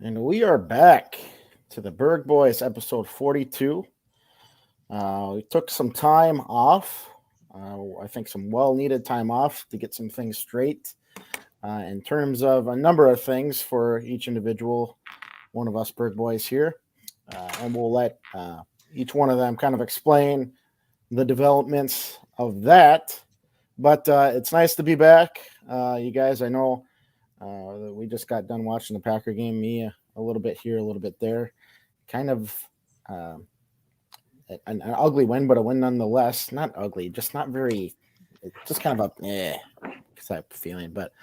And we are back to the Berg Boys, episode 42. We took some time off. I think some well-needed time off to get some things straight in terms of a number of things for each individual one of us Berg Boys here. And we'll let each one of them kind of explain the developments of that. But it's nice to be back. You guys, I know we just got done watching the Packer game. Me a little bit here, a little bit there. Kind of an ugly win, but a win nonetheless. Not ugly, just not very. Just kind of a type of feeling. But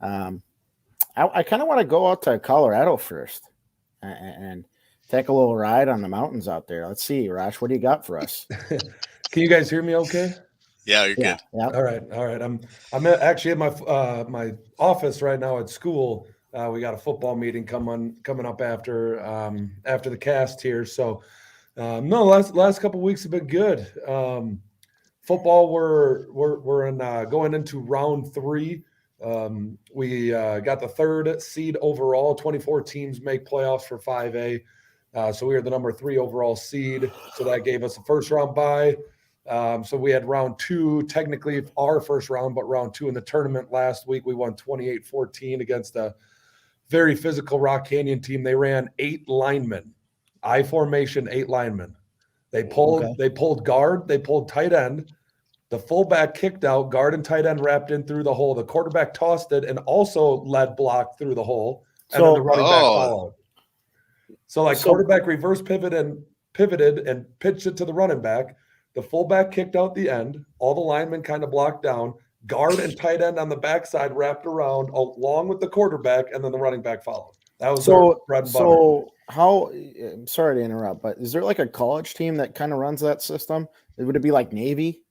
I kind of want to go out to Colorado first and take a little ride on the mountains out there. Let's see, Raj, what do you got for us? Can you guys hear me okay? Yeah, you're good. Yeah. All right. I'm actually at my my office right now at school. We got a football meeting coming up after the cast here. So no, last couple of weeks have been good. Football, we're in going into round 3. We got the 3rd seed overall. 24 teams make playoffs for 5A. So we are the number 3 overall seed. So that gave us a first round bye. So we had round 2, technically our first round, but round 2 in the tournament last week. We won 28-14 against a very physical Rock Canyon team. They ran 8 linemen, I formation, 8 linemen. They pulled guard, they pulled tight end. The fullback kicked out, guard and tight end wrapped in through the hole. The quarterback tossed it and also led block through the hole. And then the running back followed. So quarterback reverse pivoted and pitched it to the running back. The fullback kicked out the end. All the linemen kind of blocked down. Guard and tight end on the backside wrapped around along with the quarterback, and then the running back followed. That was bread and butter. So I'm sorry to interrupt, but is there like a college team that kind of runs that system? Would it be like Navy?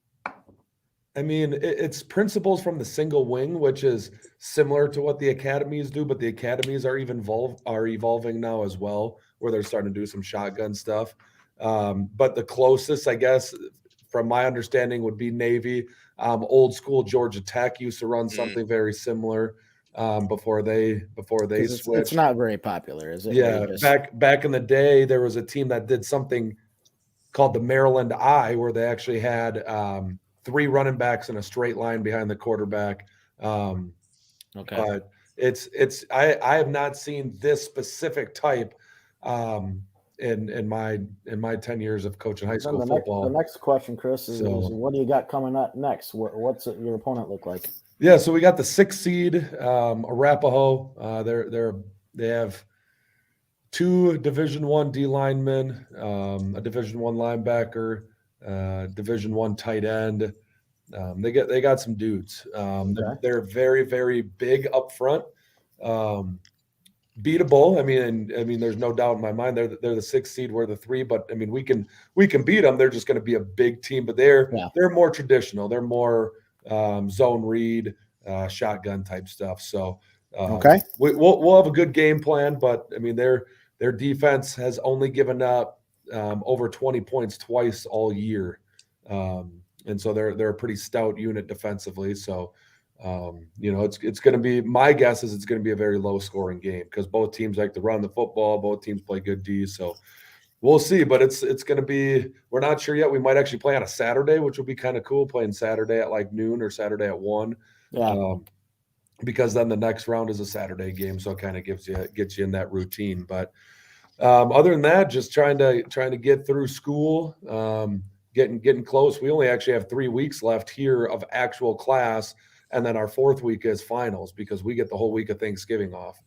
I mean, it's principles from the single wing, which is similar to what the academies do, but the academies are evolving now as well, where they're starting to do some shotgun stuff. But the closest, I guess, from my understanding, would be Navy. Old school Georgia Tech used to run something very similar before they switched. It's not very popular, is it? Yeah, back in the day, there was a team that did something called the Maryland Eye, where they actually had 3 running backs in a straight line behind the quarterback. But I have not seen this specific type in my 10 years of coaching high school football. The next question, Chris, is what do you got coming up next? What's your opponent look like? Yeah, so we got the 6th seed, Arapahoe. They have 2 Division I D linemen, a Division I linebacker, Division I tight end. They got some dudes. They're very, very big up front. Beatable. I mean, there's no doubt in my mind they're the 6th seed. We're the 3, but I mean, we can beat them. They're just going to be a big team, but they're more traditional. They're more zone read, shotgun type stuff. So we'll have a good game plan, but I mean, their defense has only given up over 20 points twice all year, and so they're a pretty stout unit defensively. So. It's going to be, my guess is it's going to be a very low scoring game because both teams like to run the football. Both teams play good D. So we'll see, but it's going to be, we're not sure yet. We might actually play on a Saturday, which will be kind of cool, playing Saturday at like noon or Saturday at 1. Yeah. Because then the next round is a Saturday game. So it kind of gets you in that routine. But other than that, just trying to get through school, getting close. We only actually have 3 weeks left here of actual class. And then our 4th week is finals because we get the whole week of Thanksgiving off.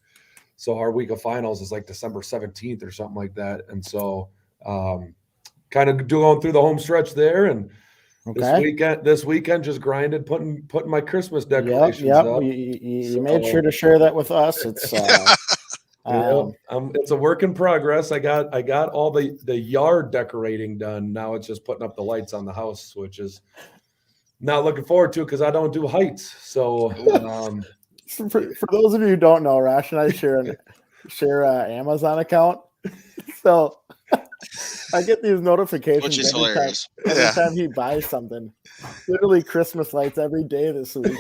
So our week of finals is like December 17th or something like that. And so kind of going through the home stretch there. And this weekend just grinded, putting my Christmas decorations up. You made sure to share that with us. It's it's a work in progress. I got all the yard decorating done. Now it's just putting up the lights on the house, which is not looking forward to because I don't do heights. So for those of you who don't know, Rash and I share an Amazon account. So I get these notifications which is hilarious. Every time he buys something. Literally Christmas lights every day this week.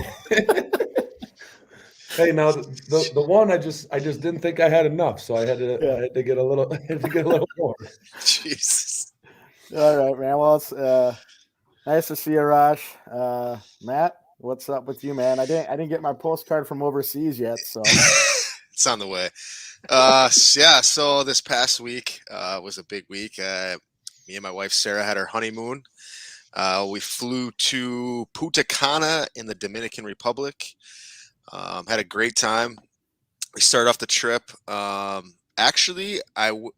Hey, now the one I just didn't think I had enough, so I had to get a little more. Jesus. All right, man. Well, it's nice to see you, Raj. Matt, what's up with you, man? I didn't get my postcard from overseas yet, so It's on the way. So this past week was a big week. Me and my wife Sarah had our honeymoon. We flew to Punta Cana in the Dominican Republic. Had a great time. We started off the trip.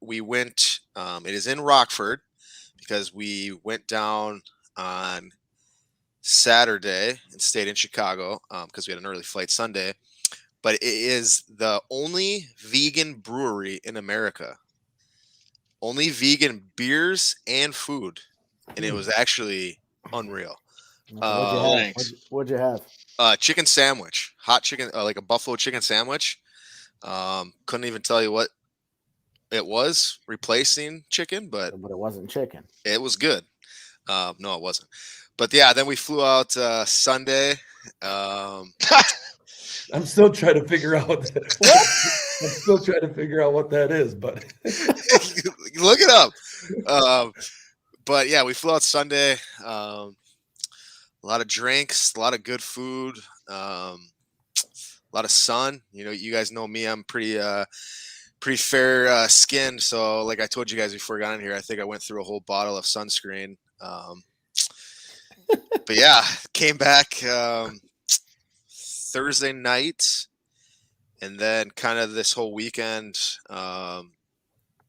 We went. It is in Rockford because we went down on Saturday and stayed in Chicago because we had an early flight Sunday. But it is the only vegan brewery in America. Only vegan beers and food, and it was actually unreal. What'd you have? Chicken sandwich, hot chicken, like a buffalo chicken sandwich. Couldn't even tell you what it was replacing chicken, but it wasn't chicken. it was good. No, it wasn't. But yeah, then we flew out Sunday. I'm still trying to figure out what. I'm still trying to figure out what that is, but look it up. But yeah, we flew out Sunday. A lot of drinks, a lot of good food, a lot of sun. You guys know me. I'm pretty fair skinned. So like I told you guys before I got in here, I think I went through a whole bottle of sunscreen. But yeah, came back Thursday night, and then kind of this whole weekend,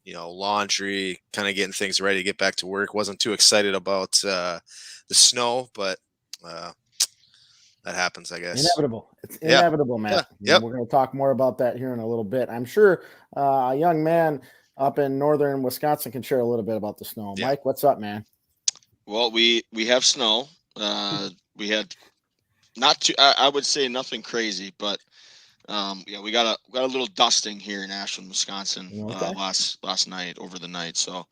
laundry, kind of getting things ready to get back to work. Wasn't too excited about the snow, but that happens, I guess. Inevitable. It's inevitable, Matt. Yeah. Yep. We're going to talk more about that here in a little bit. I'm sure a young man up in northern Wisconsin can share a little bit about the snow. Yeah. Mike, what's up, man? Well, we have snow. We had not too. I would say nothing crazy, but we got a little dusting here in Ashland, Wisconsin, last night, over the night. So,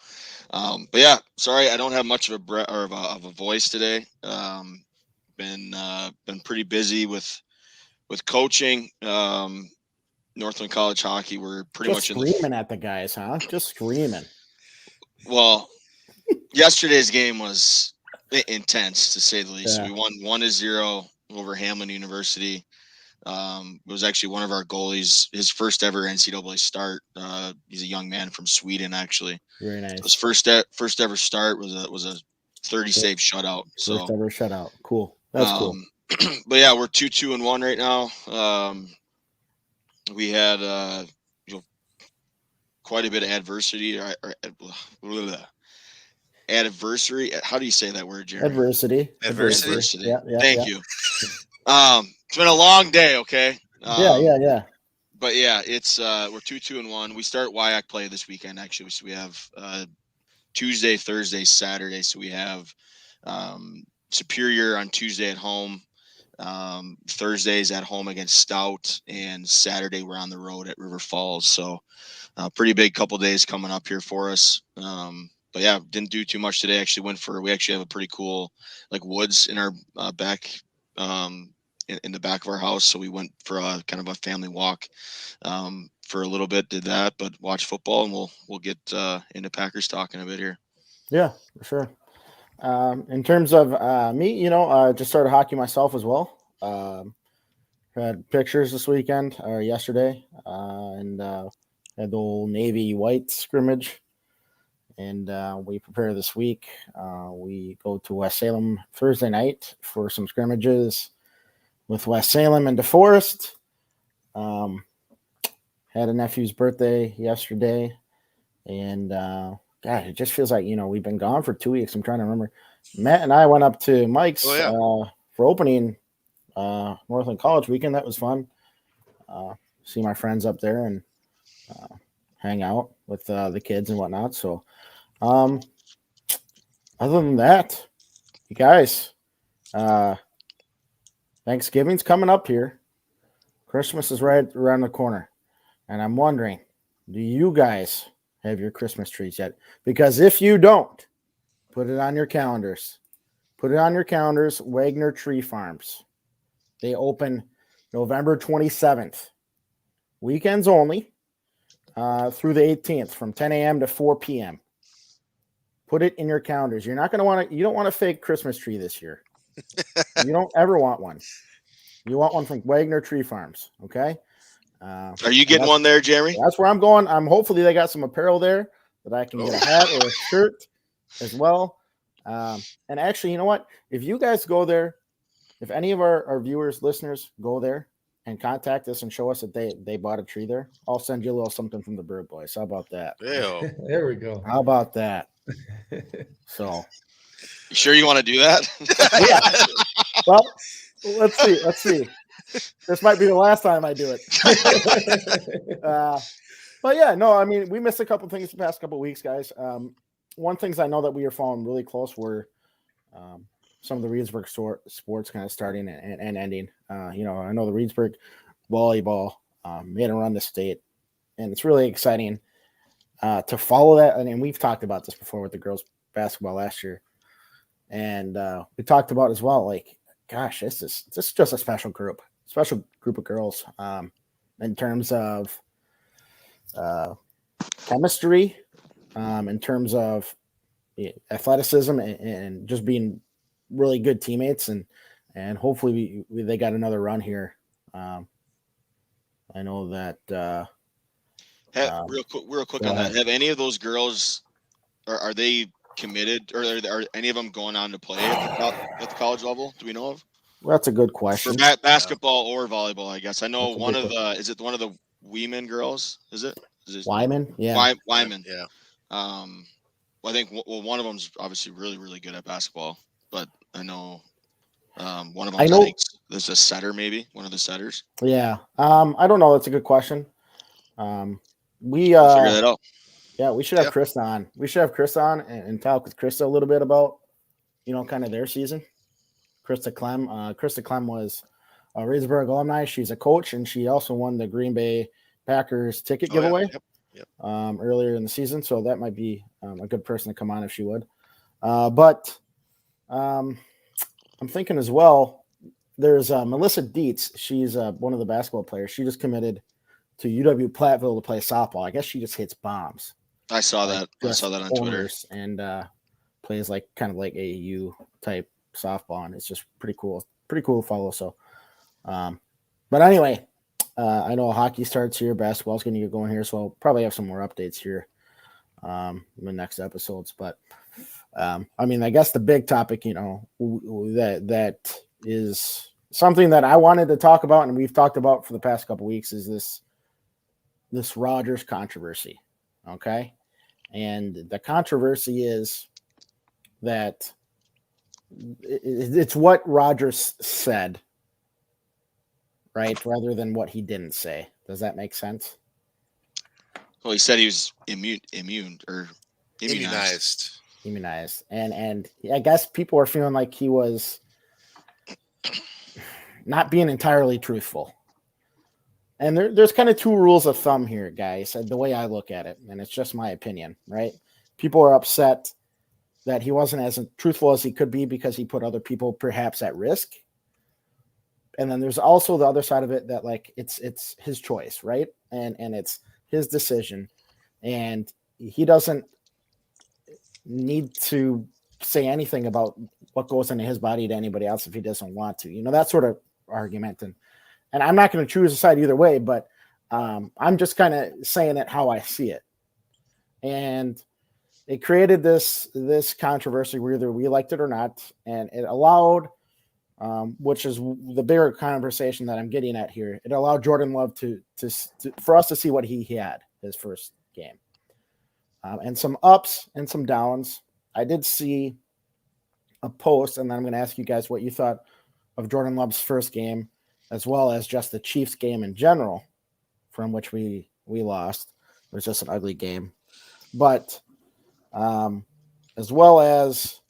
but yeah, sorry, I don't have much of a voice today. Been pretty busy with coaching. Northland College hockey. We're pretty much screaming at the guys, huh? Just screaming. Well, yesterday's game was intense, to say the least. Yeah. We won 1-0 over Hamline University. It was actually one of our goalies, his first ever NCAA start. He's a young man from Sweden, actually. Very nice. His first ever start was a 30 save shutout. First ever shutout. Cool. That's cool. But yeah, we're 2-2-1 right now. We had quite a bit of adversity. Adversary. How do you say that word, Jeremy? Adversity. Yeah, Thank you. It's been a long day. Okay. Yeah. But yeah, it's we're 2-2-1. We start WIAC play this weekend, actually. So we have Tuesday, Thursday, Saturday. So we have Superior on Tuesday at home. Thursdays at home against Stout, and Saturday we're on the road at River Falls. So pretty big couple days coming up here for us. But yeah, didn't do too much today. We actually have a pretty cool woods in our back, in the back of our house. So we went for a kind of a family walk for a little bit, did that, but watch football, and we'll get into Packers talk in a bit here. Yeah, for sure. In terms of me, just started hockey myself as well. Had pictures this weekend or yesterday, and had the old Navy white scrimmage. And we prepare this week. We go to West Salem Thursday night for some scrimmages with West Salem and DeForest. Had a nephew's birthday yesterday, and God, it just feels like we've been gone for 2 weeks. I'm trying to remember. Matt and I went up to Mike's for opening Northland College weekend. That was fun. See my friends up there and hang out with the kids and whatnot. So, other than that, you guys, Thanksgiving's coming up here. Christmas is right around the corner, and I'm wondering, do you guys have your Christmas trees yet? Because if you don't, put it on your calendars. Put it on your calendars. Wagner Tree Farms. They open November 27th. Weekends only through the 18th from 10 a.m. to 4 p.m. Put it in your calendars. You're not going to want to, you don't want a fake Christmas tree this year. You don't ever want one. You want one from Wagner Tree Farms. Okay. Are you getting one there, Jeremy? That's where I'm going. Hopefully they got some apparel there that I can get a hat or a shirt as well. And actually, you know what? If you guys go there, if any of our viewers, listeners go there and contact us and show us that they bought a tree there, I'll send you a little something from the Bird Boys. How about that? Ew. There we go. How about that? So, You sure you want to do that? yeah. Well, let's see. This might be the last time I do it. But yeah, no, I mean, we missed a couple things the past couple weeks, guys. One things I know that we are following really close were some of the Reedsburg sports kind of starting and ending. I know the Reedsburg volleyball made a run to state, and it's really exciting to follow that. And we've talked about this before with the girls basketball last year, and we talked about as well. Like, gosh, this is just a special group of girls in terms of chemistry, in terms of athleticism, and just being really good teammates, and hopefully they got another run here. I know that real quick on that. Have any of those girls, are they committed, or are any of them going on to play at the college level? Do we know of? Well, that's a good question. For basketball or volleyball, I guess. I know is it one of the Weeman girls? Is it Wyman? Yeah. Wyman. Yeah. I think one of them's obviously really, really good at basketball, but I know one of them. I think there's a setter, maybe one of the setters. Yeah. I don't know. That's a good question. We figure that out. Yeah, we should have Chris on. We should have Chris on and talk with Krista a little bit about, kind of their season. Krista Clem. Krista Clem was a Reedsburg alumni. She's a coach, and she also won the Green Bay Packers ticket giveaway earlier in the season. So that might be a good person to come on if she would. But I'm thinking as well, there's Melissa Dietz. She's one of the basketball players. She just committed to UW Platteville to play softball. I guess she just hits bombs. I saw that. I saw that on Twitter. And plays kind of like AAU type softball, and it's just pretty cool. Pretty cool to follow. So, but anyway, I know hockey starts here. Basketball's going to get going here, so I'll probably have some more updates here in the next episodes. But I mean, I guess the big topic, that is something that I wanted to talk about, and we've talked about for the past couple of weeks, is this Rogers controversy. Okay. And the controversy is that it's what Rogers said, right? Rather than what he didn't say. Does that make sense? Well, he said he was immunized. And I guess people are feeling like he was not being entirely truthful. And there's kind of two rules of thumb here, guys, the way I look at it. And it's just my opinion, right? People are upset that he wasn't as truthful as he could be because he put other people perhaps at risk. And then there's also the other side of it that, like, it's his choice, right? And it's his decision. And he doesn't need to say anything about what goes into his body to anybody else if he doesn't want to. That sort of argument. And I'm not going to choose a side either way, but I'm just kind of saying it how I see it. And it created this controversy, whether we liked it or not, and it allowed, which is the bigger conversation that I'm getting at here. It allowed Jordan Love to for us to see what he had his first game, and some ups and some downs. I did see a post, and then I'm going to ask you guys what you thought of Jordan Love's first game, as well as just the Chiefs game in general, from which we lost. It was just an ugly game. But as well as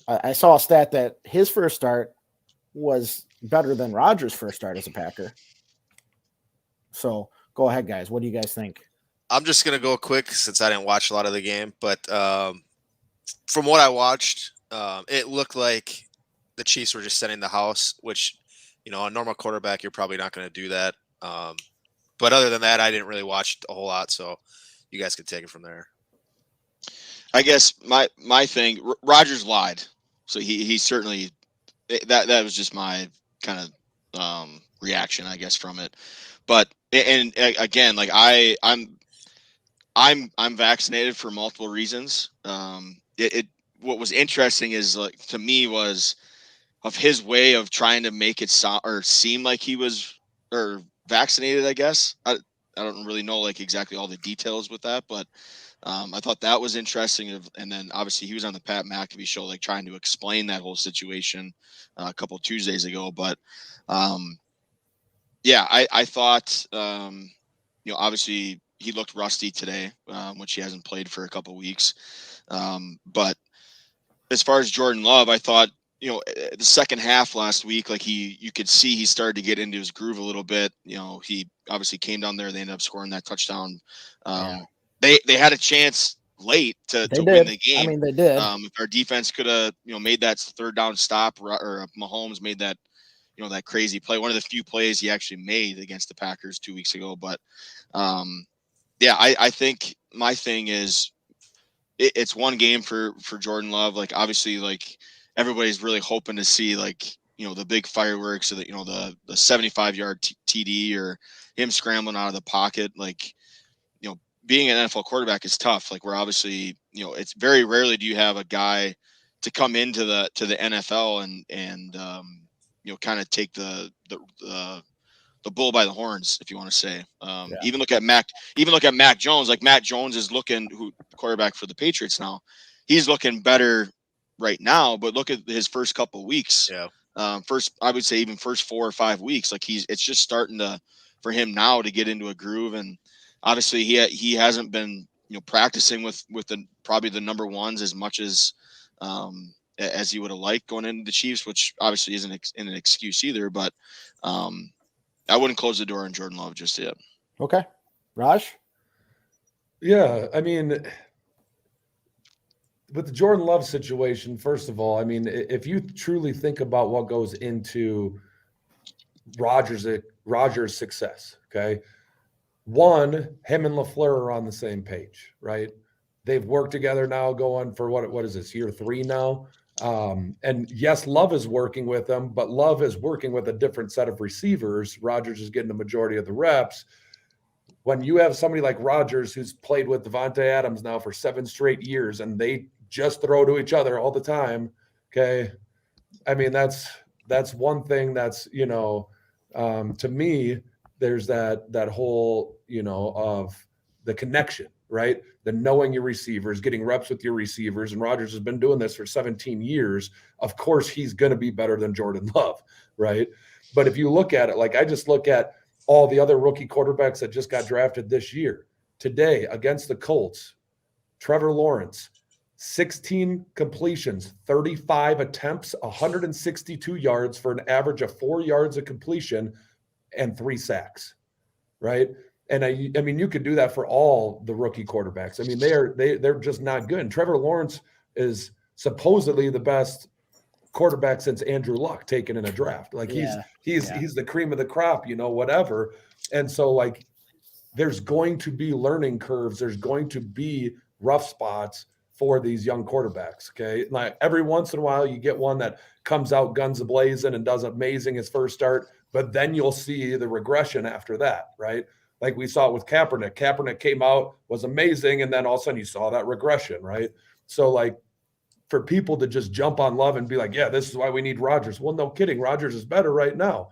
I saw a stat that his first start was better than Rogers' first start as a Packer. So go ahead, guys. What do you guys think? I'm just going to go quick since I didn't watch a lot of the game. But from what I watched, it looked like the Chiefs were just setting the house, which, A normal quarterback, you're probably not going to do that. But other than that, I didn't really watch a whole lot, so you guys could take it from there. I guess my thing, Rodgers lied, so he certainly that was just my kind of reaction, I guess, from it. But and again, like I'm vaccinated for multiple reasons. What was interesting is, like, to me, was of his way of trying to make it sound or seem like he was vaccinated. I guess I don't really know like exactly all the details with that, but I thought that was interesting. And then obviously he was on the Pat McAfee show, like trying to explain that whole situation a couple of Tuesdays ago. But yeah, I thought obviously he looked rusty today, which he hasn't played for a couple of weeks. But as far as Jordan Love, I thought, the second half last week, like you could see he started to get into his groove a little bit. He obviously came down there. They ended up scoring that touchdown. They had a chance late to win the game. I mean, they did. If our defense could have, made that third down stop, or Mahomes made that, that crazy play, one of the few plays he actually made against the Packers 2 weeks ago. But yeah, I think my thing is it's one game for Jordan Love. Like, obviously, like, everybody's really hoping to see, like, the big fireworks, or the 75-yard TD, or him scrambling out of the pocket. Like, being an NFL quarterback is tough. Like, we're obviously, it's very rarely do you have a guy to come into the NFL and kind of take the bull by the horns, if you want to say. Even look at Mac Jones. Like, Mac Jones is who quarterback for the Patriots now. He's looking better right now, but look at his first couple of weeks. I would say even first 4 or 5 weeks. Like, it's just starting for him now to get into a groove. And obviously he hasn't been practicing with probably the number ones as much as he would have liked going into the Chiefs, which obviously isn't an excuse either. But I wouldn't close the door on Jordan Love just yet. Okay. Raj? Yeah, I mean, with the Jordan Love situation, first of all, I mean, if you truly think about what goes into Rodgers' success, okay, one, him and LaFleur are on the same page, right? They've worked together now going for what is this, year 3 now? And yes, Love is working with them, but Love is working with a different set of receivers. Rodgers is getting the majority of the reps. When you have somebody like Rodgers, who's played with Devontae Adams now for 7 straight years, and they just throw to each other all the time, okay, I mean, that's one thing that's, to me, there's that whole, of the connection, right? The knowing your receivers, getting reps with your receivers. And Rodgers has been doing this for 17 years. Of course, he's going to be better than Jordan Love, right? But if you look at it, like, I just look at all the other rookie quarterbacks that just got drafted this year. Today, against the Colts, Trevor Lawrence, 16 completions, 35 attempts, 162 yards for an average of 4 yards of completion and 3 sacks, right? And I mean, you could do that for all the rookie quarterbacks. I mean, they're just not good. And Trevor Lawrence is supposedly the best quarterback since Andrew Luck taken in a draft. Like, he's the cream of the crop, whatever. And so, like, there's going to be learning curves. There's going to be rough spots for these young quarterbacks. Okay. Like, every once in a while you get one that comes out guns a-blazing and does amazing his first start, but then you'll see the regression after that, right? Like we saw it with Kaepernick. Kaepernick came out, was amazing, and then all of a sudden you saw that regression, right? So, like, for people to just jump on Love and be like, yeah, this is why we need Rodgers. Well, no kidding. Rodgers is better right now.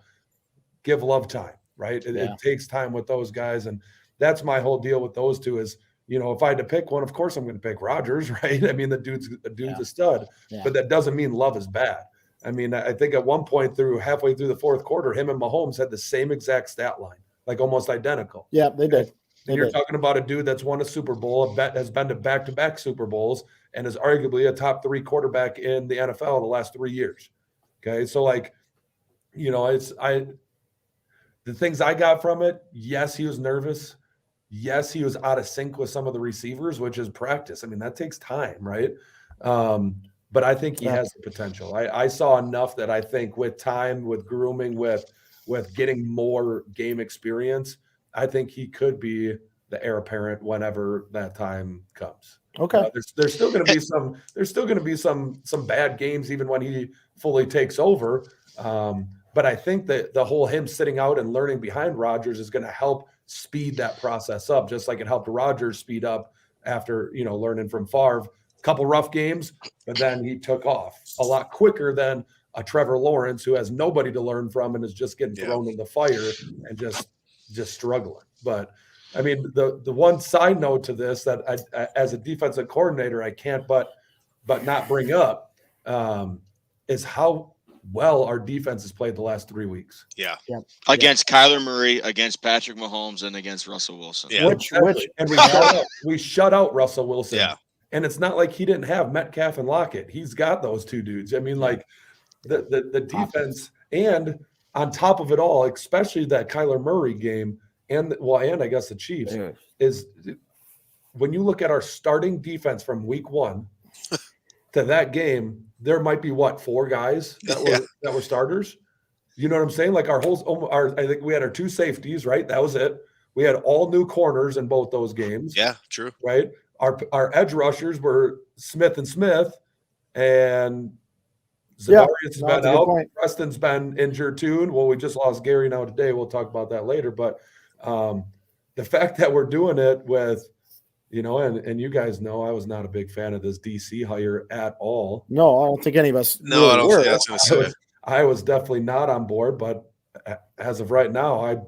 Give Love time, right? It takes time with those guys. And that's my whole deal with those two is, if I had to pick one, of course I'm going to pick Rodgers, right? I mean, the dude's a stud, but that doesn't mean Love is bad. I mean, I think at one point halfway through the fourth quarter, him and Mahomes had the same exact stat line, like almost identical. Yeah, they did. You're talking about a dude that's won a Super Bowl, has been to back-to-back Super Bowls, and is arguably a top 3 quarterback in the NFL the last 3 years. Okay, so, like, the things I got from it, yes, he was nervous. Yes, he was out of sync with some of the receivers, which is practice. I mean, that takes time, right? But but I think he has the potential. I saw enough that I think with time, with grooming, with getting more game experience, I think he could be the heir apparent whenever that time comes. Okay. There's still going to be some bad games even when he fully takes over. But I think that the whole him sitting out and learning behind Rodgers is going to help speed that process up, just like it helped Rodgers speed up after learning from Favre. A couple rough games, but then he took off a lot quicker than a Trevor Lawrence who has nobody to learn from and is just getting thrown in the fire and just struggling. But I mean, the one side note to this that I as a defensive coordinator, I can't but not bring up is how well our defense has played the last 3 weeks. Yeah. Against Kyler Murray, against Patrick Mahomes, and against Russell Wilson. Yeah. And we shut out Russell Wilson. Yeah. And it's not like he didn't have Metcalf and Lockett. He's got those two dudes. I mean, like the defense, and on top of it all, especially that Kyler Murray game, and I guess the Chiefs, is when you look at our starting defense from week 1 to that game, there might be 4 guys that were starters. You know what I'm saying? Like I think we had our 2 safeties, right? That was it. We had all new corners in both those games. Yeah, true. Right. Our edge rushers were Smith and Zavarius has been out. Preston's been injured too. Well, we just lost Gary now today. We'll talk about that later. But the fact that we're doing it with, and you guys know I was not a big fan of this DC hire at all. No, I don't think any of us. No, I don't think that's going to say it. I was definitely not on board, but as of right now,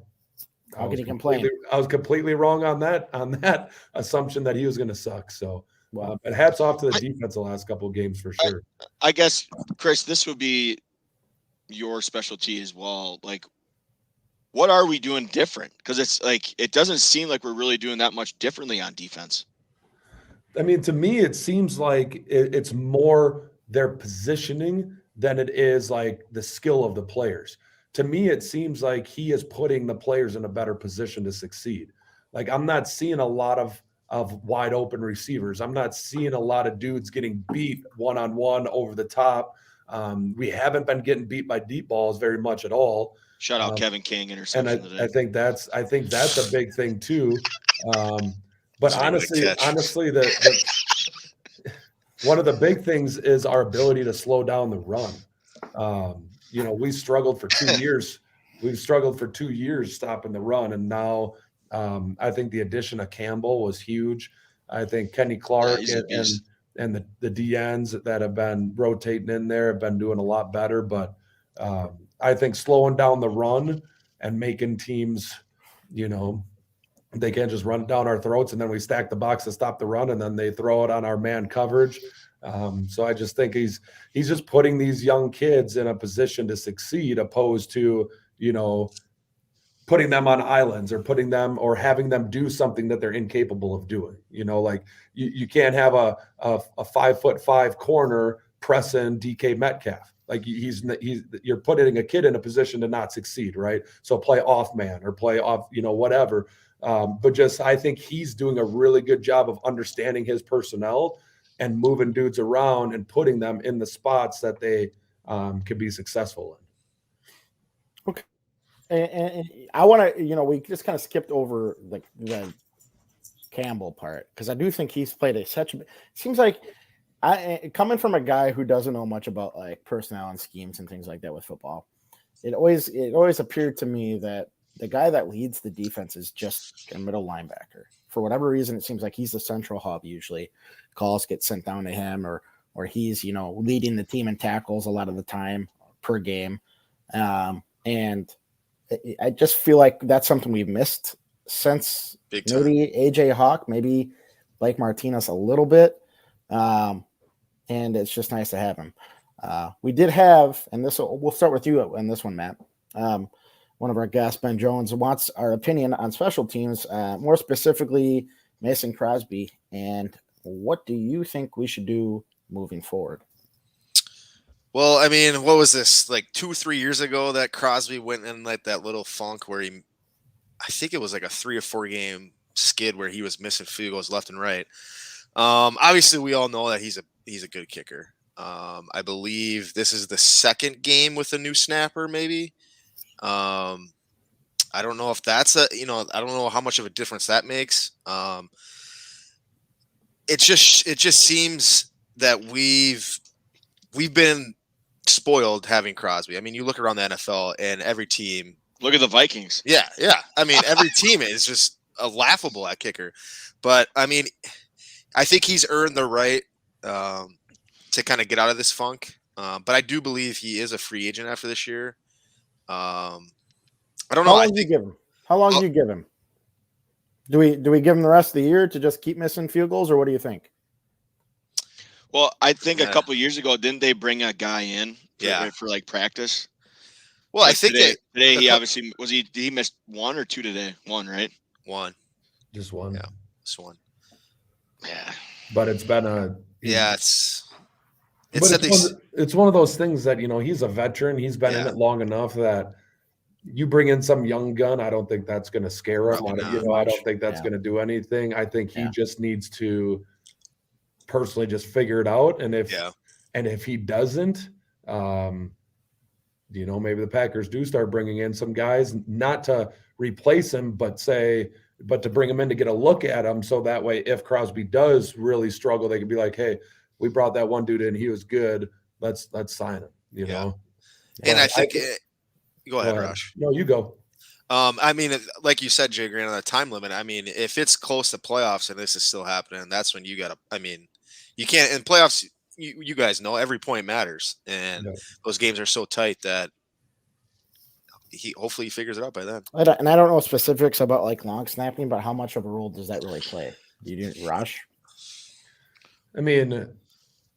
how can you complain? I was completely wrong on that assumption that he was going to suck. So, but hats off to the defense the last couple of games for sure. I guess, Chris, this would be your specialty as well. Like, what are we doing different? Because it's like it doesn't seem like we're really doing that much differently on defense. I mean, to me, it seems like it's more their positioning than it is like the skill of the players. To me, it seems like he is putting the players in a better position to succeed. Like I'm not seeing a lot of wide open receivers. I'm not seeing a lot of dudes getting beat one-on-one over the top. We haven't been getting beat by deep balls very much at all. Shout out Kevin King interception and today. I think that's a big thing too. But honestly, the one of the big things is our ability to slow down the run. We struggled for 2 years. We've struggled for 2 years stopping the run, and now I think the addition of Campbell was huge. I think Kenny Clark and the DNs that have been rotating in there have been doing a lot better. But I think slowing down the run and making teams, they can't just run down our throats and then we stack the box to stop the run and then they throw it on our man coverage. So I just think he's just putting these young kids in a position to succeed, opposed to, putting them on islands or having them do something that they're incapable of doing. Like you can't have a 5'5" corner pressing DK Metcalf. Like you're putting a kid in a position to not succeed, right? So play off man or play off, whatever. But just I think he's doing a really good job of understanding his personnel and moving dudes around and putting them in the spots that they could be successful in. Okay. And I want to, we just kind of skipped over like the Campbell part because I do think he's played seems like coming from a guy who doesn't know much about like personnel and schemes and things like that with football, it always appeared to me that the guy that leads the defense is just a middle linebacker. For whatever reason, it seems like he's the central hub usually. Calls get sent down to him or he's, leading the team in tackles a lot of the time per game. And I just feel like that's something we've missed since maybe AJ Hawk, maybe Blake Martinez a little bit. And it's just nice to have him. We did have, and we'll start with you on this one, Matt. One of our guests, Ben Jones, wants our opinion on special teams, more specifically Mason Crosby. And what do you think we should do moving forward? Well, I mean, what was this, like 2-3 years ago that Crosby went in like that little funk where I think it was like a 3 or 4 game skid where he was missing field goals left and right. Obviously we all know that he's a good kicker. I believe this is the second game with a new snapper, maybe. I don't know if that's I don't know how much of a difference that makes. It just seems that we've been spoiled having Crosby. I mean, you look around the NFL and every team. Look at the Vikings. Yeah. I mean, every team is just laughable at kicker. But I mean, I think he's earned the right to kind of get out of this funk. But I do believe he is a free agent after this year. I don't know. How long do you give him? How long do you give him? Do we give him the rest of the year to just keep missing field goals, or what do you think? Well, I think a couple of years ago, didn't they bring a guy in for like practice? Well, like I think today he obviously did he miss 1 or 2 today? 1, right? 1. Just 1. Yeah, just 1. Yeah. But it's been it's one of those things that, he's a veteran. He's been in it long enough that you bring in some young gun. I don't think that's going to scare him. I don't think that's going to do anything. I think he just needs to personally just figure it out. And if he doesn't, maybe the Packers do start bringing in some guys, not to replace him, but to bring him in to get a look at him. So that way, if Crosby does really struggle, they can be like, hey, we brought that one dude in. He was good. Let's sign him, know? And I think go ahead, Raj. No, you go. I mean, like you said, Jay Grant, on the time limit, I mean, if it's close to playoffs and this is still happening, that's when you got to, I mean, you can't, in playoffs, you guys know every point matters. And those games are so tight that hopefully he figures it out by then. And I don't know specifics about like long snapping, but how much of a role does that really play? Do you rush? I mean,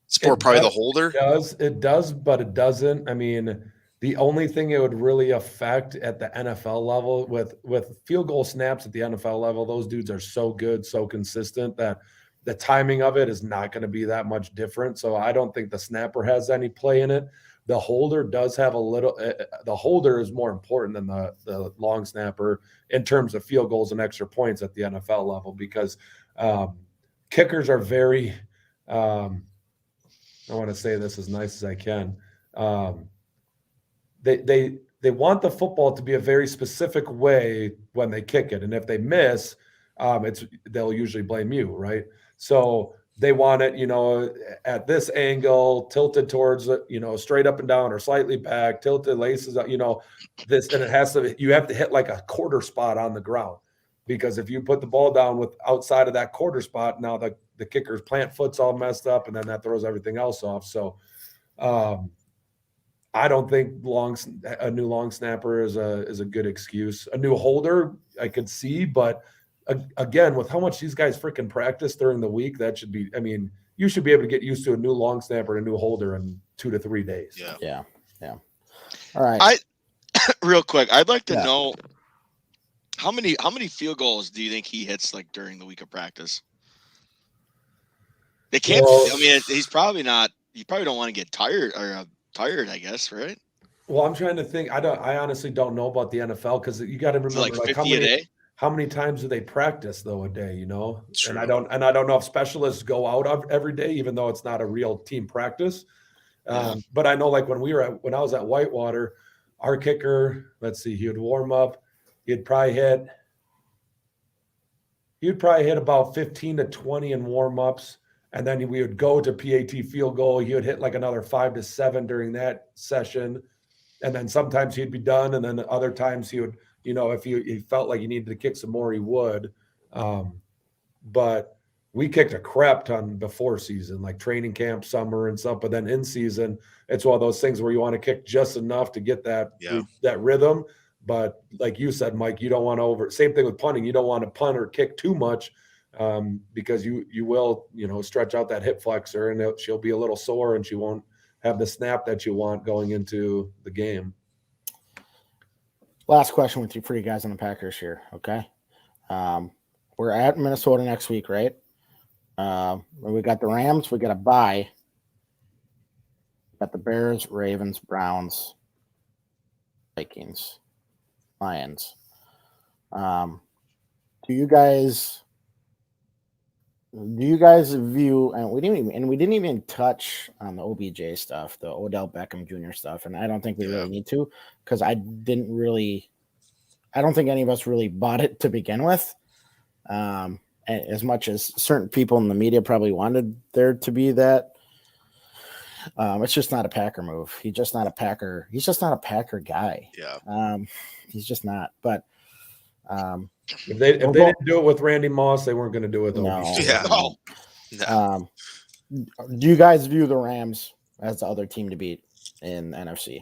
it's for probably the holder. It does, but it doesn't. I mean, the only thing it would really affect at the NFL level with field goal snaps at the NFL level, those dudes are so good, so consistent that the timing of it is not going to be that much different. So I don't think the snapper has any play in it. The holder does have a little. The holder is more important than the long snapper in terms of field goals and extra points at the NFL level because kickers are very. I want to say this as nice as I can. They want the football to be a very specific way when they kick it, and if they miss, they'll usually blame you, right? So they want it, at this angle, tilted towards, straight up and down or slightly back, tilted laces, this, and you have to hit like a quarter spot on the ground because if you put the ball down with outside of that quarter spot, now the kicker's plant foot's all messed up, and then that throws everything else off. So, I don't think a new long snapper is a good excuse. A new holder I could see, but again, with how much these guys freaking practice during the week, that should be. I mean, you should be able to get used to a new long snapper and a new holder in 2 to 3 days. Yeah. All right. Real quick, I'd like to know how many field goals do you think he hits like during the week of practice? They can't. I mean, he's probably not. You probably don't want to get tired, I guess, right? Well, I'm trying to think. I honestly don't know about the NFL because you got to remember like 50 a day. How many times do they practice though a day? True. And I don't know if specialists go out every day, even though it's not a real team practice. But I know like when I was at Whitewater, our kicker. Let's see, he would warm up. He'd probably hit about 15 to 20 in warm ups. And then we would go to PAT field goal. He would hit like another 5 to 7 during that session. And then sometimes he'd be done. And then other times he would, if he felt like he needed to kick some more, he would. But we kicked a crap ton before season, like training camp, summer and stuff. But then in season, it's one of those things where you want to kick just enough to get that rhythm. But like you said, Mike, you don't want to same thing with punting. You don't want to punt or kick too much. Because you will, stretch out that hip flexor and she'll be a little sore and she won't have the snap that you want going into the game. Last question for you guys on the Packers here. Okay. We're at Minnesota next week, right? We got the Rams. We got a bye. Got the Bears, Ravens, Browns, Vikings, Lions. Do you guys Do you guys view, and we didn't even touch on the OBJ stuff, the Odell Beckham Jr. stuff, and I don't think we really need to, because I don't think any of us really bought it to begin with. As much as certain people in the media probably wanted there to be that, it's just not a Packer move. He's just not a Packer guy. Yeah. He's just not. But if they didn't do it with Randy Moss, they weren't going to do it with OBJ. Yeah. No. Do you guys view the Rams as the other team to beat in NFC?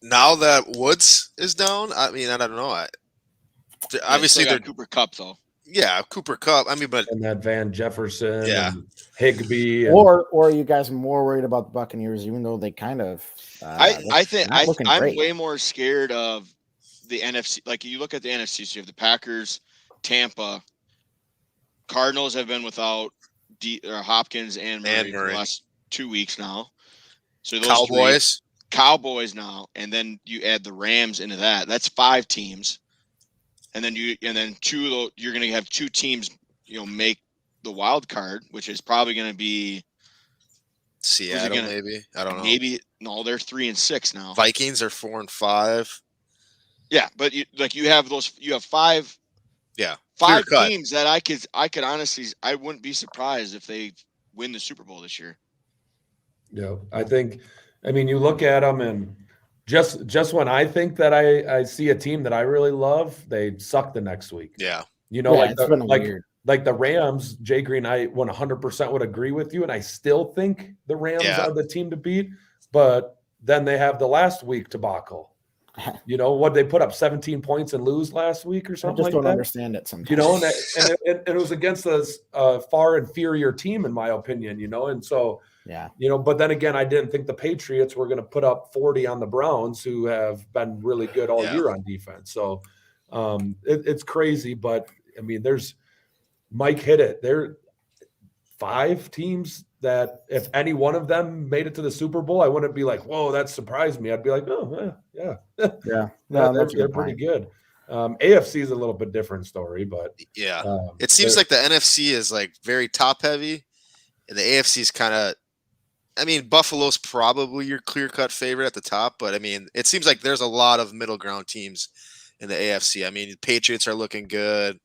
Now that Woods is down, I mean, I don't know. Obviously, they're Cooper Kupp though. Yeah, Cooper Kupp. I mean, but and that Van Jefferson, yeah, and Higbee, or are you guys more worried about the Buccaneers, even though they kind of? I think I'm way more scared of the NFC. Like you look at the NFC, so you have the Packers, Tampa, Cardinals have been without Hopkins and Murray for the last 2 weeks now. So those Cowboys now, and then you add the Rams into that. That's 5 teams. And then you're going to have 2 teams, make the wild card, which is probably going to be Seattle. Maybe I don't know. Maybe no, they're 3-6 now. Vikings are 4-5. Yeah, but you have 5. Yeah, 5 teams that I could honestly, I wouldn't be surprised if they win the Super Bowl this year. Yeah, I mean, you look at them and. Just when I think that I see a team that I really love, they suck the next week. Yeah. Like the Rams, Jay Green, I 100% would agree with you. And I still think the Rams are the team to beat. But then they have the last week debacle. What they put up 17 points and lose last week or something like that. I just don't understand it sometimes. And it was against a far inferior team, in my opinion, and so – yeah. But then again, I didn't think the Patriots were going to put up 40 on the Browns, who have been really good all year on defense. So it's crazy. But, I mean, Mike hit it. There are 5 teams that if any one of them made it to the Super Bowl, I wouldn't be like, whoa, that surprised me. I'd be like, oh, yeah. Yeah. They're pretty good. AFC is a little bit different story. But, it seems like the NFC is like very top heavy. And the AFC is kind of, I mean, Buffalo's probably your clear-cut favorite at the top, but I mean, it seems like there's a lot of middle ground teams in the AFC. I mean, the Patriots are looking good.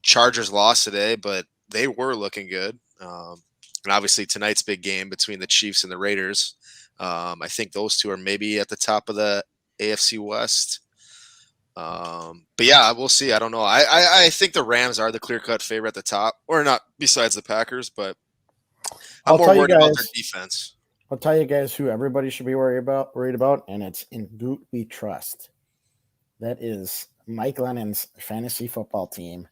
Chargers lost today, but they were looking good. And obviously tonight's big game between the Chiefs and the Raiders. I think those 2 are maybe at the top of the AFC West. But yeah, we'll see. I don't know. I think the Rams are the clear-cut favorite at the top, or not besides the Packers, but I'm more worried about their defense. I'll tell you guys who everybody should be worried about, and it's in Goot We Trust. That is Mike Lennon's fantasy football team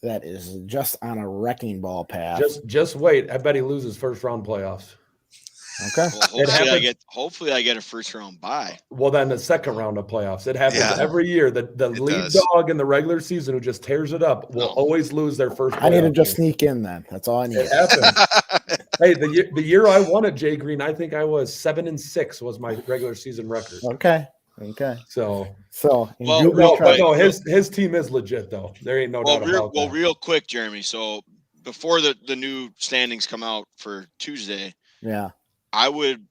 that is just on a wrecking ball path. Just wait. I bet he loses first round playoffs. Okay. Well, hopefully I get a first round bye. Well, then the second round of playoffs. It happens every year. The lead dog in the regular season who just tears it up will always lose their first. I need to just sneak in then. That's all I need. It happens. Hey, the year I won at Jay Green, I think I was 7-6 was my regular season record. Okay. So his team is legit though. There ain't no doubt about that. Well, real quick, Jeremy. So before the new standings come out for Tuesday, I would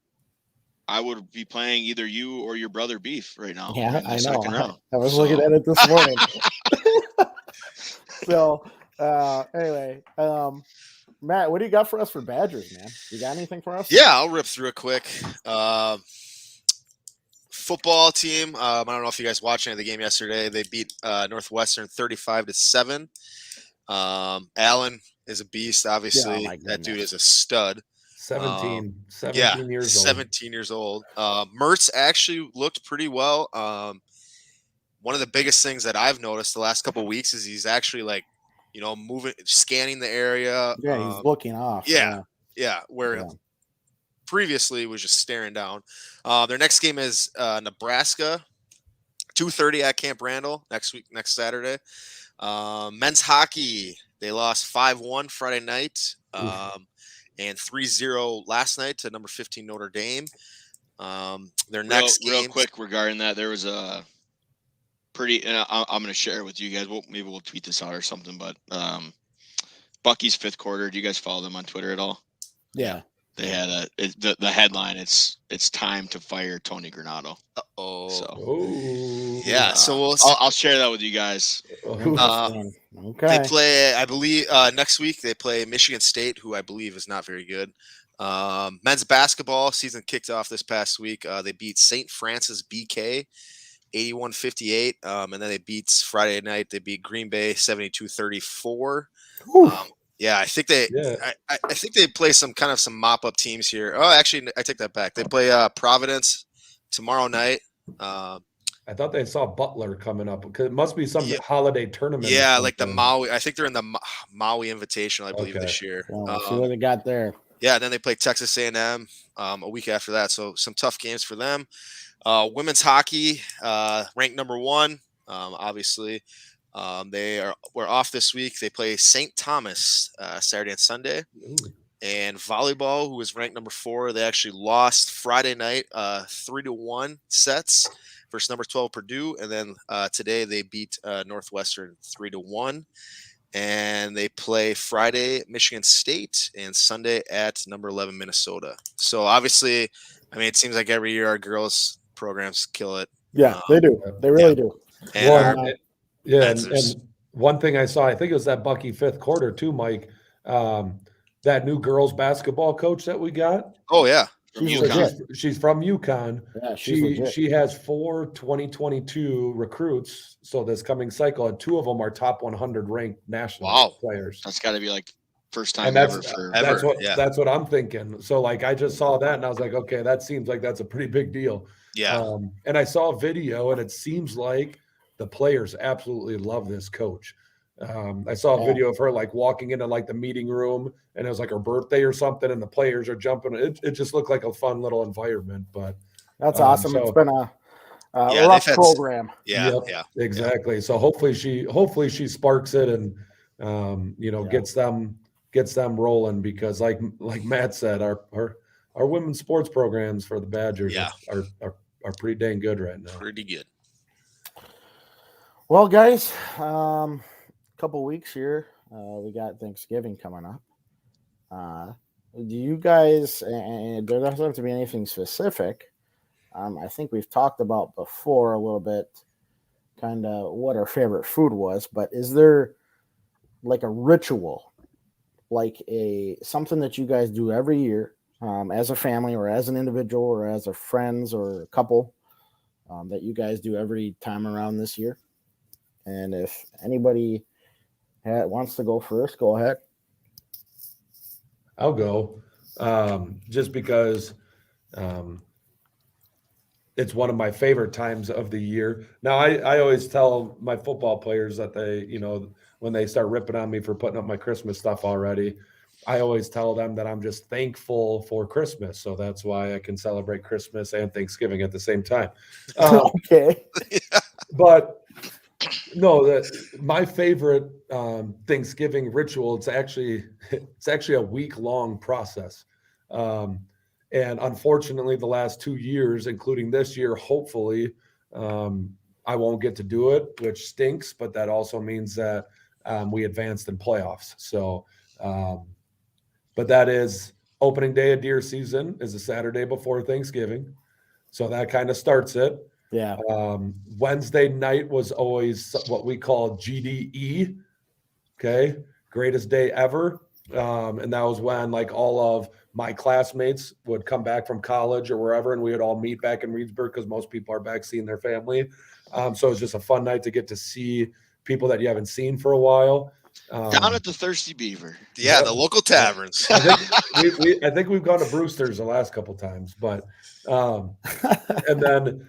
be playing either you or your brother Beef right now. Yeah, I know. I was looking at it this morning. So anyway, Matt, what do you got for us for Badgers, man? You got anything for us? Yeah, I'll rip through it quick. Football team. I don't know if you guys watched any of the game yesterday. They beat Northwestern 35-7. Allen is a beast. Obviously, that dude is a stud. 17 years old. 17 years old. Mertz actually looked pretty well. One of the biggest things that I've noticed the last couple of weeks is he's actually moving, scanning the area. Yeah, he's looking off. Yeah. Where previously was just staring down. Their next game is Nebraska, 2:30 at Camp Randall next Saturday. Men's hockey, they lost 5-1 Friday night. And 3-0 last night to number 15 Notre Dame. Their next game. Real quick regarding that, there was a pretty. And I'm going to share it with you guys. Maybe we'll tweet this out or something. But Bucky's fifth quarter. Do you guys follow them on Twitter at all? Yeah. They had the headline. It's time to fire Tony Granato. Oh, Oh, yeah. So I'll share that with you guys. Interesting. they Okay. play, I believe, next week they play Michigan State, who I believe is not very good. Men's basketball season kicked off this past week. They beat St. Francis BK 81-58, and then they beat Friday night. They beat Green Bay 72-34. Yeah, I think they. Yeah. I think they play some mop up teams here. Oh, actually, I take that back. They play Providence tomorrow night. I thought they saw Butler coming up because it must be some holiday tournament. Yeah, like the Maui. I think they're in the Maui Invitational, I believe, this year. Well, see what they got there. Yeah, then they play Texas A&M a week after that. So some tough games for them. Women's hockey, ranked number 1, obviously. We're off this week. They play St. Thomas Saturday and Sunday. Ooh. And volleyball, who was ranked number 4, they actually lost Friday night 3-1 sets versus number 12 Purdue. And then today they beat Northwestern 3-1. And they play Friday Michigan State and Sunday at number 11 Minnesota. So obviously, I mean, it seems like every year our girls programs kill it. Yeah, they do. They really do. And and one thing I saw, I think it was that Bucky fifth quarter too, Mike. That new girls basketball coach that we got. Oh yeah, from UConn. She's from UConn. Yeah, she has 4 2022 recruits. So this coming cycle, and 2 of them are top 100 ranked national players. That's got to be like first time ever. That's what I'm thinking. So like I just saw that and I was like, okay, that seems like that's a pretty big deal. Yeah. And I saw a video and it seems like the players absolutely love this coach. I saw a video of her like walking into like the meeting room and it was like her birthday or something and the players are jumping. It just looked like a fun little environment, but that's awesome. So, it's been a rough program. Yeah. Exactly. So hopefully she sparks it and gets them rolling because like Matt said, our women's sports programs for the Badgers are pretty dang good right now. Pretty good. Well, guys, couple weeks here. We got Thanksgiving coming up. Do you guys, and there doesn't have to be anything specific. I think we've talked about before a little bit kind of what our favorite food was, but is there like a ritual, like something that you guys do every year as a family or as an individual or as a friends or a couple that you guys do every time around this year? And if anybody wants to go first, go ahead. I'll go just because it's one of my favorite times of the year. Now, I always tell my football players that they, when they start ripping on me for putting up my Christmas stuff already, I always tell them that I'm just thankful for Christmas. So that's why I can celebrate Christmas and Thanksgiving at the same time. Okay. But no, my favorite Thanksgiving ritual, it's actually a week-long process. And unfortunately, the last 2 years, including this year, hopefully, I won't get to do it, which stinks, but that also means that we advanced in playoffs. So, but that is opening day of deer season is the Saturday before Thanksgiving. So that kind of starts it. Yeah. Wednesday night was always what we call GDE. Okay. Greatest day ever. And that was when like all of my classmates would come back from college or wherever, and we would all meet back in Reedsburg because most people are back seeing their family. So it was just a fun night to get to see people that you haven't seen for a while. Down at the Thirsty Beaver. Yeah, the local taverns. I think we've gone to Brewster's the last couple times, but and then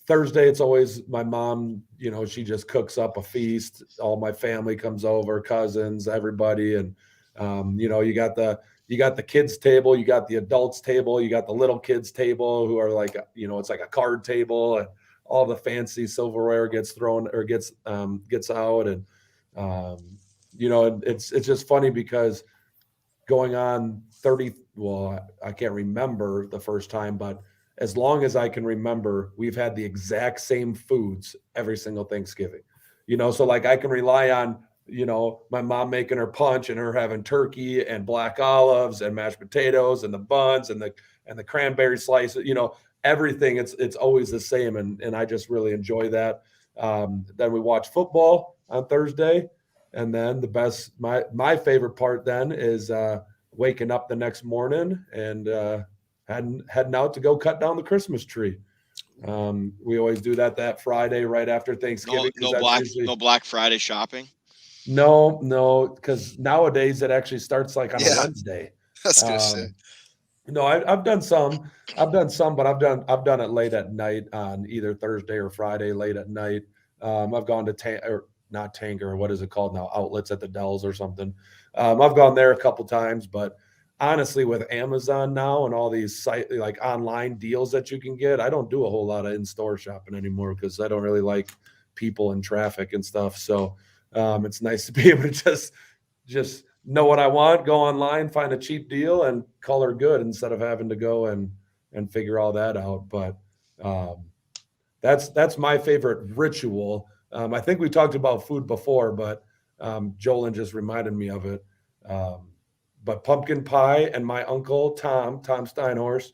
Thursday it's always my mom, she just cooks up a feast. All my family comes over, cousins, everybody, and you got the kids table, you got the adults table, you got the little kids table who are like, it's like a card table, and all the fancy silverware gets thrown or gets out. And, it's just funny because going on 30, I can't remember the first time, but as long as I can remember, we've had the exact same foods every single Thanksgiving, so like I can rely on my mom making her punch and her having turkey and black olives and mashed potatoes and the buns and the cranberry slices, everything. It's always the same. And I just really enjoy that. Then we watch football on Thursday. And then my favorite part then is waking up the next morning and heading out to go cut down the Christmas tree. We always do that Friday right after Thanksgiving. No Black Friday shopping. No, because nowadays it actually starts like on a Wednesday. That's good shit. No, I've done some, but I've done it late at night on either Thursday or Friday late at night. I've gone to not Tanger, what is it called now? Outlets at the Dells or something. I've gone there a couple times, but honestly, with Amazon now and all these like online deals that you can get, I don't do a whole lot of in-store shopping anymore because I don't really like people and traffic and stuff. So it's nice to be able to just know what I want, go online, find a cheap deal, and call her good instead of having to go and figure all that out. But that's my favorite ritual. I think we talked about food before, but Jolyn just reminded me of it. But pumpkin pie, and my uncle Tom Steinhorst,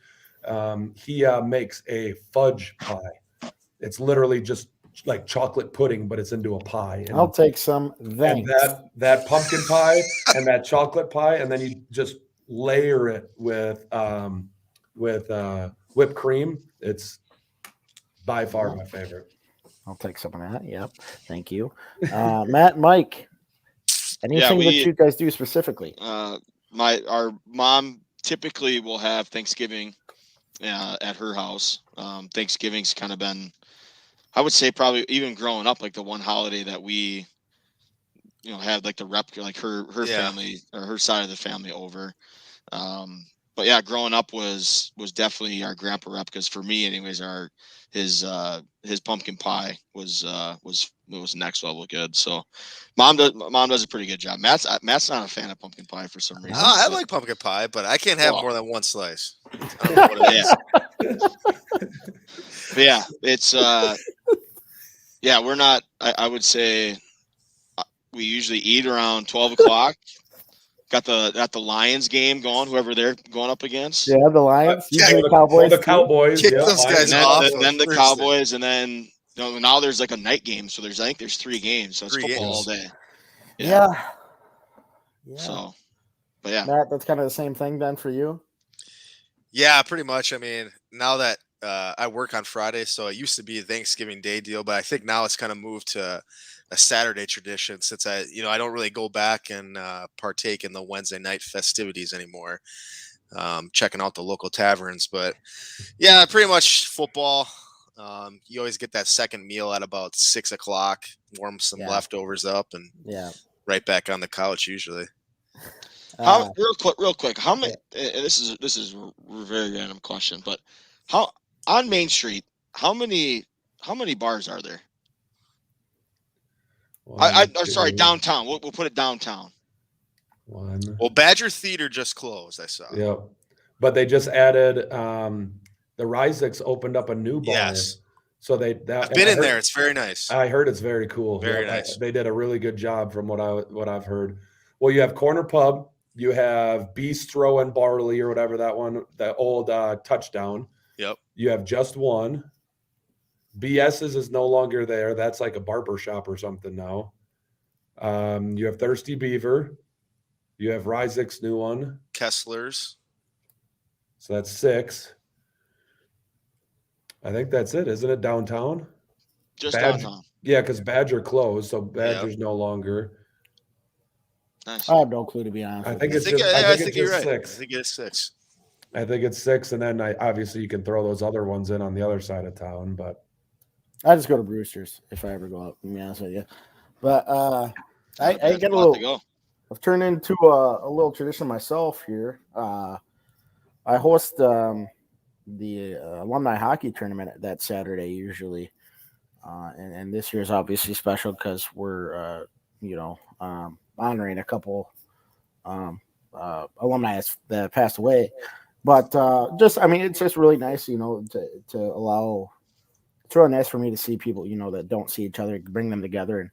he makes a fudge pie. It's literally just like chocolate pudding, but it's into a pie. And I'll take some. Thanks. That pumpkin pie and that chocolate pie, and then you just layer it with whipped cream. It's by far my favorite. I'll take some of that. Yep. Thank you. Matt, Mike, anything that you guys do specifically? Our mom typically will have Thanksgiving at her house. Thanksgiving's kind of been, I would say, probably even growing up, like the one holiday that we, had like the like her family or her side of the family over. But yeah, growing up was definitely our grandpa replicas for me, anyways. His pumpkin pie was next level good. So mom does a pretty good job. Matt's not a fan of pumpkin pie for some reason. I like pumpkin pie, but I can't have more than one slice. I don't know what it is. But yeah, it's we're not. I would say we usually eat around 12 o'clock. Got the Lions game going, whoever they're going up against. Yeah, the Lions. The Cowboys. Kick those guys off. Then the Cowboys, and then now there's like a night game. So I think there's 3 games. So it's football all day. Yeah. So, but yeah. Matt, that's kind of the same thing then for you? Yeah, pretty much. I mean, now that I work on Friday, so it used to be a Thanksgiving Day deal, but I think now it's kind of moved to a Saturday tradition since I don't really go back and partake in the Wednesday night festivities anymore. Checking out the local taverns, but yeah, pretty much football. You always get that second meal at about 6 o'clock, warm some leftovers up, and right back on the couch usually. Real quick, how many? This is a very random question, but how on Main Street? How many bars are there? I'm sorry, downtown. We'll put it downtown. One. Well, Badger Theater just closed. I saw. Yep, but they just added the Ryzix opened up a new bar. Yes. So I've been in there. It's very nice. I heard it's very cool. Very nice. They did a really good job from what I've heard. Well, you have Corner Pub, you have Bistro and Barley or whatever that old Touchdown. Yep. You have Just One. BS's is no longer there. That's like a barber shop or something now. You have Thirsty Beaver. You have Ryzik's new one. Kessler's. So that's 6. I think that's it, isn't it? Downtown? Just downtown. Yeah, because Badger closed, so Badger's no longer. Nice. I have no clue, to be honest. I think I think you're right. 6. I think it's 6. I think it's 6, and then obviously you can throw those other ones in on the other side of town, but I just go to Brewster's if I ever go out, to be honest with you. But I get a little. I've turned into a little tradition myself here. I host the alumni hockey tournament that Saturday usually, and this year's obviously special because we're honoring a couple alumni that passed away. But it's just really nice, to allow. It's really nice for me to see people, that don't see each other, bring them together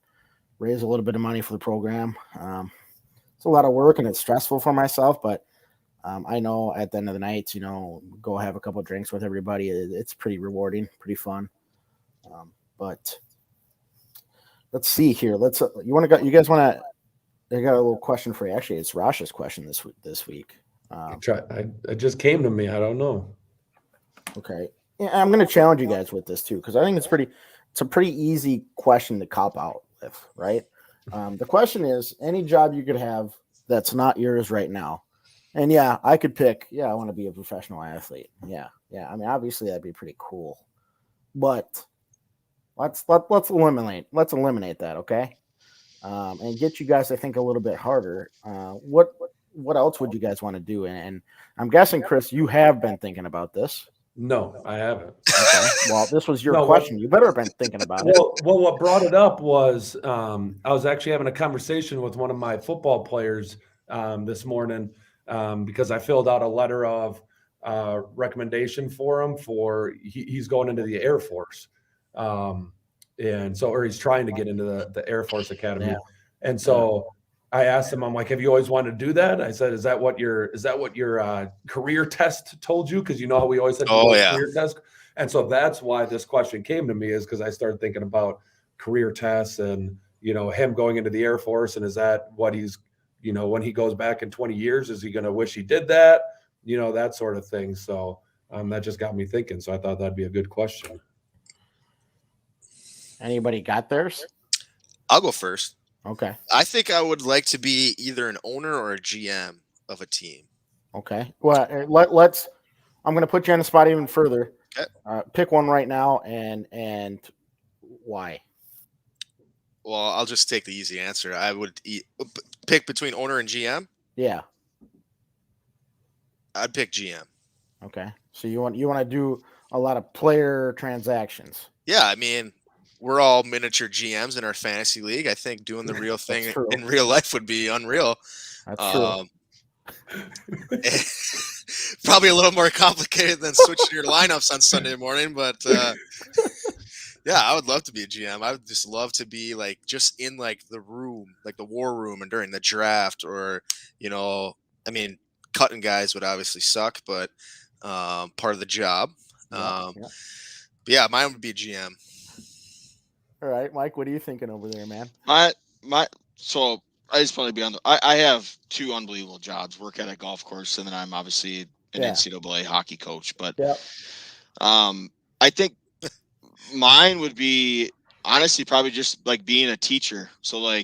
raise a little bit of money for the program. It's a lot of work and it's stressful for myself, but I know at the end of the night, go have a couple of drinks with everybody. It's pretty rewarding, pretty fun. But let's see here. You guys want to? I got a little question for you. Actually, it's Rash's question this week. It just came to me. I don't know. Okay, yeah, I'm going to challenge you guys with this too because I think it's a pretty easy question to cop out with, right? The question is, any job you could have that's not yours right now. And yeah, I could pick, I want to be a professional athlete. Yeah. I mean, obviously that'd be pretty cool. But let's eliminate that, okay? And get you guys to think a little bit harder. What else would you guys want to do? And I'm guessing, Chris, you have been thinking about this. No, I haven't. Okay. Well, this was your question. You better have been thinking about it. Well, what brought it up was I was actually having a conversation with one of my football players this morning because I filled out a letter of recommendation for him he's going into the Air Force. Or he's trying to get into the Air Force Academy. Yeah. And so I asked him, I'm like, have you always wanted to do that? I said, is that what your career test told you? Because how we always said career test. And so that's why this question came to me, is because I started thinking about career tests and, him going into the Air Force. And is that what he's, when he goes back in 20 years, is he going to wish he did that? That sort of thing. So that just got me thinking. So I thought that'd be a good question. Anybody got theirs? I'll go first. Okay. I think I would like to be either an owner or a GM of a team. Okay. Well, let's. I'm going to put you on the spot even further. Okay. Pick one right now, and why? Well, I'll just take the easy answer. I would pick between owner and GM. Yeah. I'd pick GM. Okay. So you want to do a lot of player transactions. Yeah, I mean, we're all miniature GMs in our fantasy league. I think doing the real thing in real life would be unreal. That's true. Probably a little more complicated than switching your lineups on Sunday morning, but yeah, I would love to be a GM. I would just love to be just in the room, like the war room, and during the draft, or I mean, cutting guys would obviously suck, but part of the job. But yeah, mine would be a GM. All right, Mike, what are you thinking over there, man? So I just want to be on I have two unbelievable jobs: work at a golf course, and then I'm obviously an NCAA hockey coach. But I think mine would be honestly probably just being a teacher. So I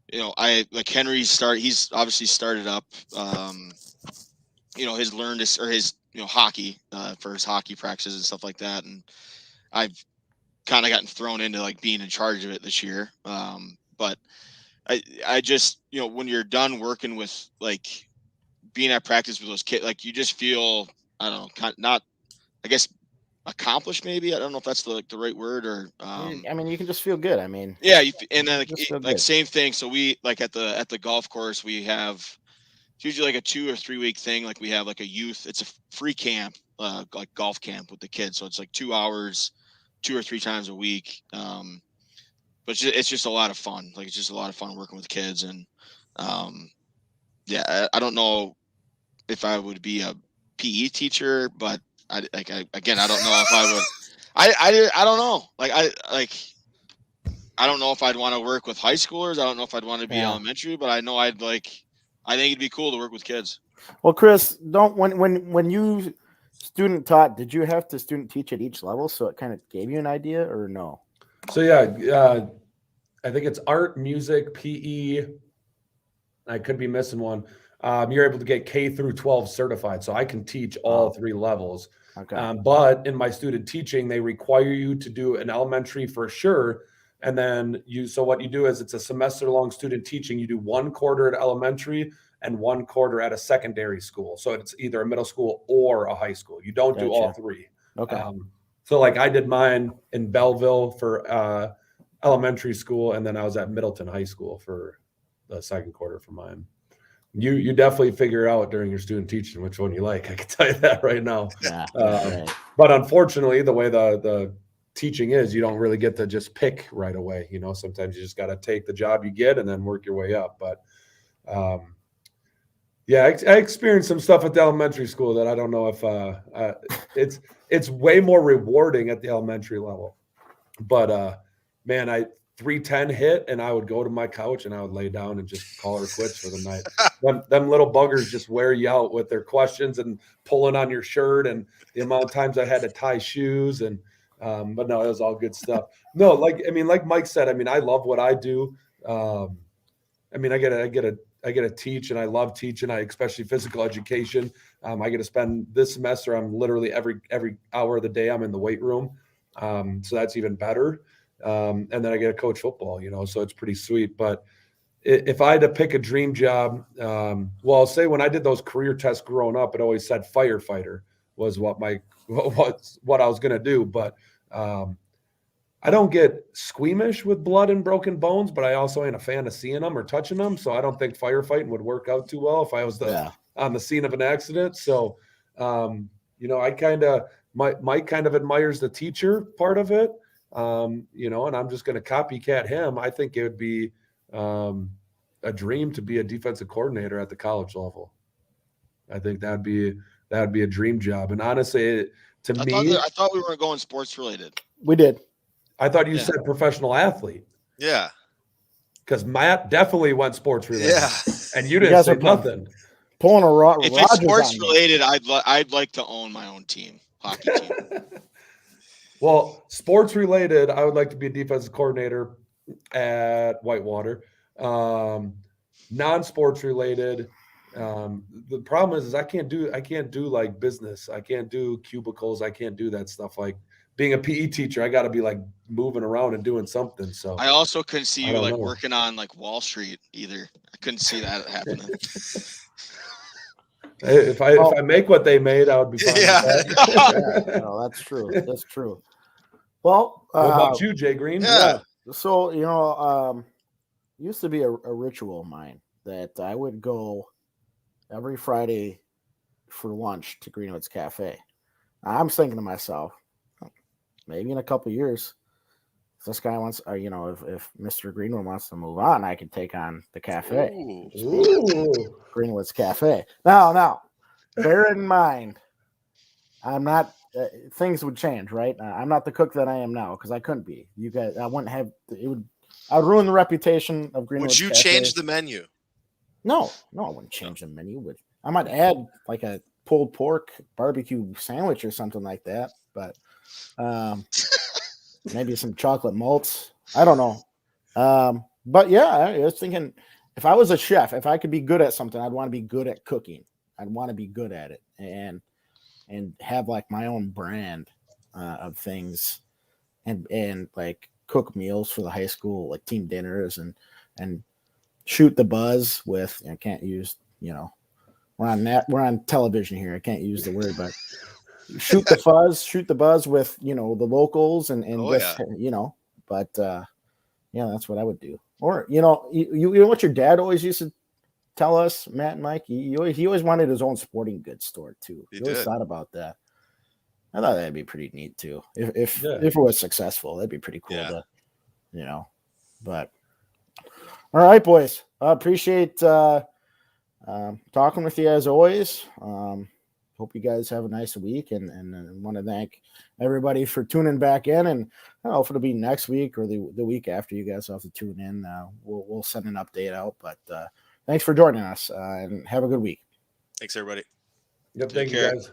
he's obviously started up his hockey for his hockey practices and stuff like that, and I've kind of gotten thrown into being in charge of it this year. But I just, when you're done working with being at practice with those kids, you just feel, I don't know, not, I guess, accomplished maybe. I don't know if that's the right word or, I mean, you can just feel good. I mean, yeah. And then same thing. So we at the golf course, we have, it's usually a 2 or 3 week thing. We have a youth, it's a free camp, golf camp with the kids. So it's 2 hours, 2 or 3 times a week. But it's just a lot of fun. It's just a lot of fun working with kids. And I don't know if I would be a PE teacher, but I don't know if I would. I don't know. I don't know if I'd want to work with high schoolers. I don't know if I'd want to be elementary, but I know I think it'd be cool to work with kids. Well, Chris, when you student taught, did you have to student teach at each level so it kind of gave you an idea, or no? So yeah, I think it's art, music, PE. I could be missing one. You're able to get K through 12 certified, so I can teach all 3 levels. Okay. But in my student teaching, they require you to do an elementary for sure, and then so what you do is it's a semester-long student teaching. You do 1 quarter at elementary and 1 quarter at a secondary school. So it's either a middle school or a high school. You don't do all 3. Okay. So I did mine in Belleville for elementary school, and then I was at Middleton High School for the 2nd quarter for mine. You definitely figure out during your student teaching which one you like. I can tell you that right now. Yeah. Right. But unfortunately, the way the teaching is. You don't really get to just pick right away. Sometimes you just got to take the job you get and then work your way up. But I experienced some stuff at the elementary school that I don't know if it's way more rewarding at the elementary level. But man, 3:10 hit, and I would go to my couch and I would lay down and just call her quits for the night. them little buggers just wear you out with their questions and pulling on your shirt, and the amount of times I had to tie shoes. And but no, it was all good stuff. No, like Mike said, I love what I do. I get to teach, and I love teaching. Especially physical education. I get to spend this semester. I'm literally every hour of the day I'm in the weight room. So that's even better. And then I get to coach football, so it's pretty sweet. But if I had to pick a dream job, I'll say when I did those career tests growing up, it always said firefighter was what I was going to do. But I don't get squeamish with blood and broken bones, but I also ain't a fan of seeing them or touching them. So I don't think firefighting would work out too well if I was on the scene of an accident. So, I Mike kind of admires the teacher part of it. And I'm just going to copycat him. I think it would be a dream to be a defensive coordinator at the college level. I think that'd be a dream job. And honestly, I thought we were going sports related. We did. I thought you said professional athlete. Yeah. Because Matt definitely went sports related. Yeah. And you didn't say nothing. Pulling a Rogers. If it's sports related, I'd like to own my own team, hockey team. Well, sports related, I would like to be a defensive coordinator at Whitewater. Non-sports related, the problem is I can't do like business. I can't do cubicles. I can't do that stuff. Like being a PE teacher, I got to be like moving around and doing something. So I also couldn't see you like working on like Wall Street either. I couldn't see that happening. If I make what they made, I would be fine. Yeah. With that. Yeah. No, that's true. That's true. Well, what about you, Jay Green? Yeah. So, used to be a ritual of mine that I would go every Friday for lunch to Greenwood's Cafe. I'm thinking to myself, maybe in a couple of years, if this guy wants, if Mr. Greenwood wants to move on, I could take on the cafe. Ooh. Greenwood's Cafe. Now, bear in mind, I'm not. Things would change, right? I'm not the cook that I am now because I couldn't be. You guys, I wouldn't have. It would. I would ruin the reputation of Greenwood's Would you Cafe. change the menu? No, I wouldn't change the menu. I might add like a pulled pork barbecue sandwich or something like that, but maybe some chocolate malts. I don't know. But yeah, I was thinking if I was a chef, if I could be good at something, I'd want to be good at cooking. I'd want to be good at it and have like my own brand of things and like cook meals for the high school, like team dinners and shoot the buzz with, I can't use, we're on television here. I can't use the word, but shoot the buzz with, the locals and but that's what I would do. Or, you know what your dad always used to tell us, Matt and Mike, he always wanted his own sporting goods store too. He always thought about that. I thought that'd be pretty neat too. If it was successful, that'd be pretty cool to, but all right, boys. I appreciate talking with you as always. Hope you guys have a nice week and want to thank everybody for tuning back in. And I don't know if it'll be next week or the week after. You guys have to tune in. We'll send an update out. But thanks for joining us and have a good week. Thanks, everybody. Yep, thank you, guys.